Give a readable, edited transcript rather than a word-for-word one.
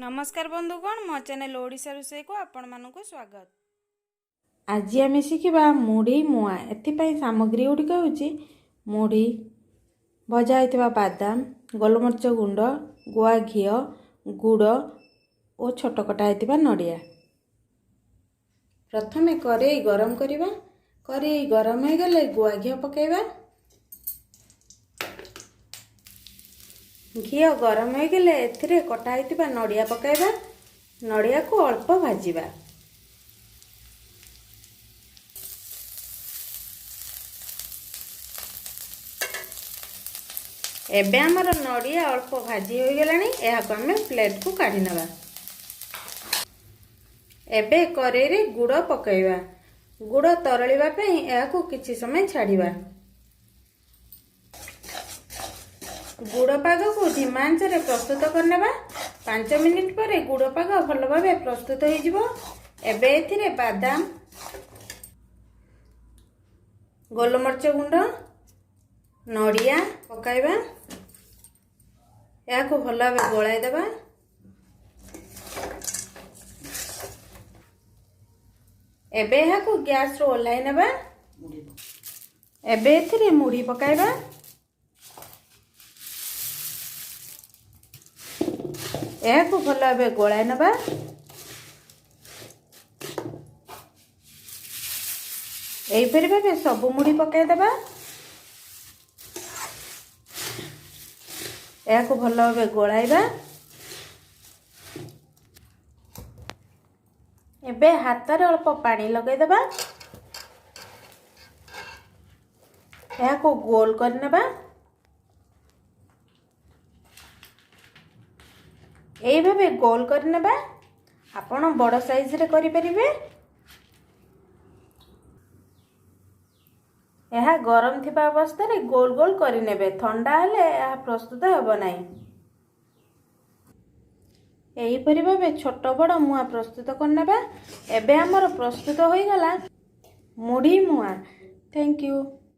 नमस्कार बंधुगण मो चैनल ओडिशा रोसई को आपण मानकु स्वागत। आज आम शिखा मुढ़ी मुआ एपाई सामग्री गुड़िक हूँ मुढ़ी भजा होता बादाम गोलमरीच गुंड गुआ घी गुड़ और छोट कटा होता नड़िया। प्रथमे कड़ाई गरम करवा कड़ाई गरम हो गले गुआ घी पकेबा घी गरम हो गले एथिरे कटा होता नड़िया पकेबा नड़िया को अल्प भाजिबा एबे हमर नड़िया अल्प भाजी हो गलानी यह को हमें प्लेट को काढ़ी नवा। एबे कड़ाई रे गुड़ पकेबा गुड़ तरलिबा पई यह को किछि समय छाड़ीबा गुड़ पाग को धीमा आंच रे प्रस्तुत करनेबा 5 मिनिट पर गुड़ पाग भल भाबे प्रस्तुत हो जिवो। एबे एथिरे बादाम गोलमरीच गुंड नड़िया पकाइबा या को भल भाबे गोलाई देबा। एबे या को गैस रो ओल्हाई नेबा। एबे एथिरे मुढ़ी पकाइबा यह को भल भाव गोलाई नवा। यहीपरि भाव सब मुढ़ी पकईदेबा यह को भल भाव गोलाइबा। एबे हाथ रे अल्प पानी लगेदेबा यह को गोल करनेबा। यही भावे गोल करनेबा आपण बड़ साइज रे करि परिबे। यह गरम थिबा अवस्था रे गोल गोल करि नेबे ठंडा हेले यह प्रस्तुत हेबो नाही। यही परि भावे छोट बड़ मुआ प्रस्तुत करनेबा। एबे हमर प्रस्तुत होई गला मुढ़ी मुआ। Thank you.